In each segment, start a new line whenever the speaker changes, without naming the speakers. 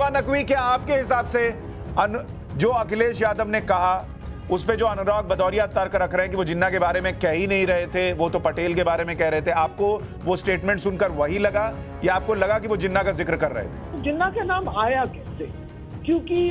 सबा नकवी, क्या आपके हिसाब से जो अखिलेश यादव ने कहा उस पे जो अनुराग भदौरिया तर्क रख रहे हैं कि वो जिन्ना के बारे में कह ही नहीं रहे थे, वो तो पटेल के बारे में कह रहे थे, आपको वो स्टेटमेंट सुनकर वही लगा या आपको लगा कि वो जिन्ना का जिक्र कर रहे थे?
जिन्ना का नाम आया कैसे? क्योंकि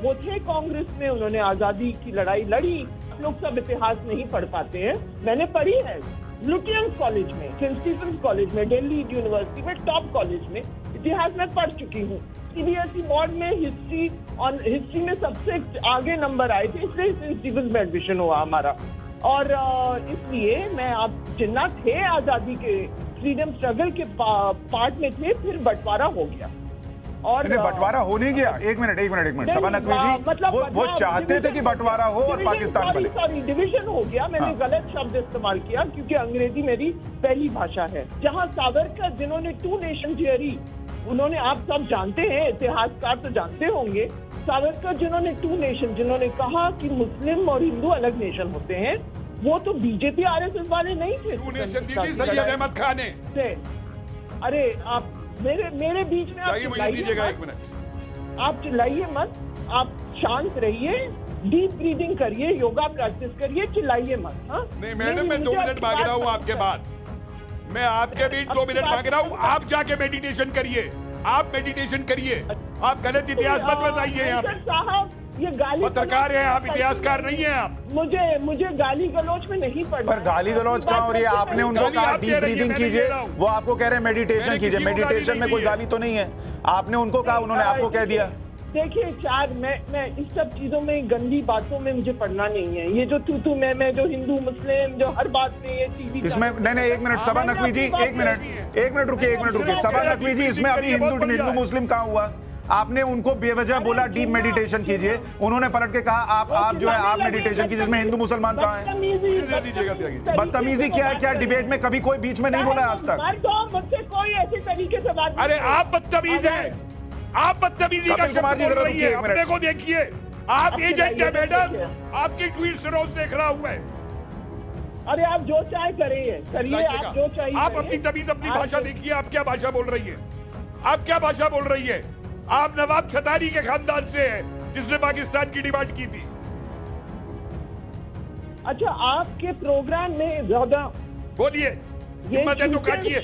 वो थे कांग्रेस में, उन्होंने आजादी की लड़ाई लड़ी। लोग सब इतिहास नहीं पढ़ पाते हैं, मैंने पढ़ी है लुटियंस कॉलेज में, सेंट स्टीफेंस कॉलेज में, दिल्ली यूनिवर्सिटी में, टॉप कॉलेज में इतिहास में पढ़ चुकी हूँ। सीबीएसई बोर्ड में हिस्ट्री में सबसे आगे नंबर आए थे, इसलिए सेंट स्टीफेंस में एडमिशन हुआ हमारा। और इसलिए मैं आप जिन्ना थे आजादी के फ्रीडम स्ट्रगल के पार्ट में थे, फिर बंटवारा हो गया। और
बंटवारा हो नहीं गया। एक मिनट सबा नकवी जी,
मतलब
वो चाहते थे कि बंटवारा हो और पाकिस्तान बने।
सॉरी, डिवीजन हो गया। मैंने गलत शब्द इस्तेमाल किया क्योंकि अंग्रेजी मेरी पहली भाषा है। जहां सावरकर, जिन्होंने टू नेशन थियरी, उन्होंने, आप सब जानते हैं, इतिहासकार तो जानते होंगे, सावरकर जिन्होंने टू नेशन, जिन्होंने कहा कि मुस्लिम और हिंदू अलग नेशन होते हैं, वो तो बीजेपी आरएसएस वाले नहीं थे।
टू नेशन दी थी सैयद अहमद खान ने।
अरे आप मेरे बीच में आप
मुझे दीजिएगा 1 मिनट।
आप चिल्लाइए मत, आप शांत रहिए, डीप ब्रीदिंग करिए, योगा प्रैक्टिस करिए, चिल्लाइए मत।
नहीं मैडम, मैं 2 मिनट मांग रहा हूँ आपके बाद, मैं आपके बीच 2 मिनट मांग रहा हूँ। आप जाके मेडिटेशन करिए, आप मेडिटेशन करिए, आप गलत इतिहास मत बताइए। यहाँ पे
साहब, ये गाली
पत्रकार हैं आप, इतिहासकार नहीं है आप।
मुझे गाली गलौज में नहीं पढ़ना।
पर गाली गलौज कहाँ हो रही है? आपने उनको कहा डीप ब्रीदिंग कीजिए, वो आपको कह रहे हैं मेडिटेशन कीजिए। मेडिटेशन में कोई गाली तो नहीं है। आपने उनको कहा, उन्होंने आपको कह दिया।
देखिए मैं इस सब चीजों में, गंदी बातों में मुझे पढ़ना नहीं है। ये जो तू मैं जो हिंदू मुस्लिम जो हर बात में ये टीवी
इसमें नहीं 1 मिनट सबा नकवी जी, 1 मिनट रुकिए सबा नकवी जी, इसमें अभी हिंदू मुस्लिम कहाँ हुआ? आपने उनको बेवजह बोला डीप मेडिटेशन कीजिए, उन्होंने पलट के कहा आप जो है आप मेडिटेशन कीजिए। इसमें हिंदू मुसलमान कहाँ है? बदतमीजी क्या है? क्या डिबेट में कभी कोई बीच में नहीं बोला आज तक?
मुझसे कोई ऐसे तरीके से बात।
अरे आप बदतमीज हैं, आप बदतमीजी का शब्द बोल रही है। अपने को देखिए, आप एजेंट है मैडम, आपकी ट्वीट रोज देख रहा हूँ मैं।
अरे आप जो चाहे करिए, आप जो चाहिए।
आप अपनी तमीज, अपनी भाषा देखिए, आप क्या भाषा बोल रही है? आप क्या भाषा बोल रही है? आप नवाब छतारी के खानदान से हैं, जिसने पाकिस्तान की डिमांड की थी।
अच्छा, आपके प्रोग्राम में ज्यादा
बोलिए, हिम्मत है तो काटिए।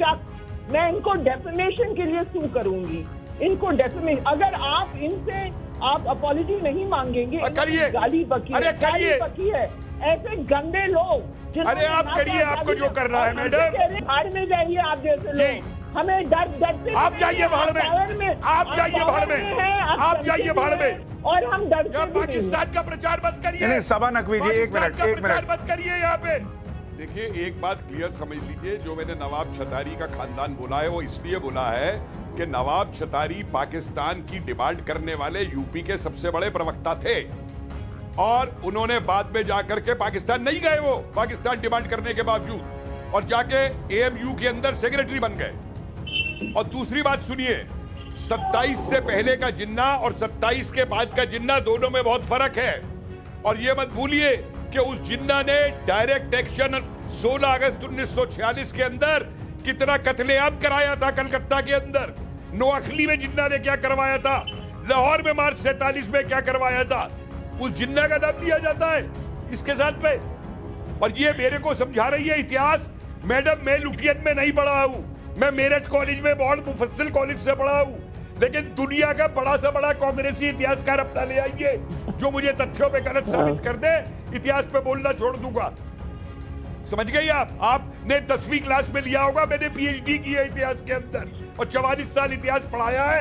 मैं इनको डेफेमेशन के लिए सू करूंगी, इनको डेफेमेशन। अगर आप इनसे आप अपॉलॉजी नहीं मांगेंगे,
करिए,
गाली बकी है, गाली बकी है, ऐसे गंदे लोग।
अरे आप करिए, आपको जो करना है मैडम।
भाड़ में जाइए आप जैसे लोग। हमें डरते,
आप जाइए भाड़ में, आप जाइए भाड़ में, आप जाइए भाड़ में।
और हम डरते
पाकिस्तान का प्रचार मत करिए।
सबा नकवी जी, 1 मिनट
मत करिए यहाँ पे। देखिए, एक बात क्लियर समझ लीजिए, जो मैंने नवाब छतारी का खानदान बोला है, वो इसलिए बोला है कि नवाब छतारी पाकिस्तान की डिमांड करने वाले यूपी के सबसे बड़े प्रवक्ता थे, और उन्होंने बाद में जाकर के पाकिस्तान नहीं गए, वो पाकिस्तान डिमांड करने के बावजूद, और जाके एएमयू के अंदर सेक्रेटरी बन गए। और दूसरी बात सुनिए, 27 से पहले का जिन्ना और 27 के बाद का जिन्ना, दोनों में बहुत फर्क है। और ये मत भूलिए कि उस जिन्ना ने डायरेक्ट एक्शन 16 अगस्त 1946 के अंदर कितना कत्लेआम कराया था कलकत्ता के अंदर। नोअखली में जिन्ना ने क्या करवाया था, लाहौर में मार्च 47 में क्या करवाया था, उस जिन्ना का नाम लिया जाता है इसके साथ में। और ये मेरे को समझा रही है इतिहास। मैडम, मैं लुटियन में नहीं पढ़ा हूं, मैं मेरठ कॉलेज में, बहुत मुफस्सिल कॉलेज से पढ़ा हूं, लेकिन दुनिया का बड़ा से बड़ा कांग्रेसी इतिहासकार अपना ले आइए जो मुझे तथ्यों पे गलत साबित कर दे, इतिहास पे बोलना छोड़ दूंगा। समझ गई आप? आपने 10वीं क्लास में लिया होगा, मैंने पीएचडी की है इतिहास के अंदर और 44 साल इतिहास पढ़ाया है।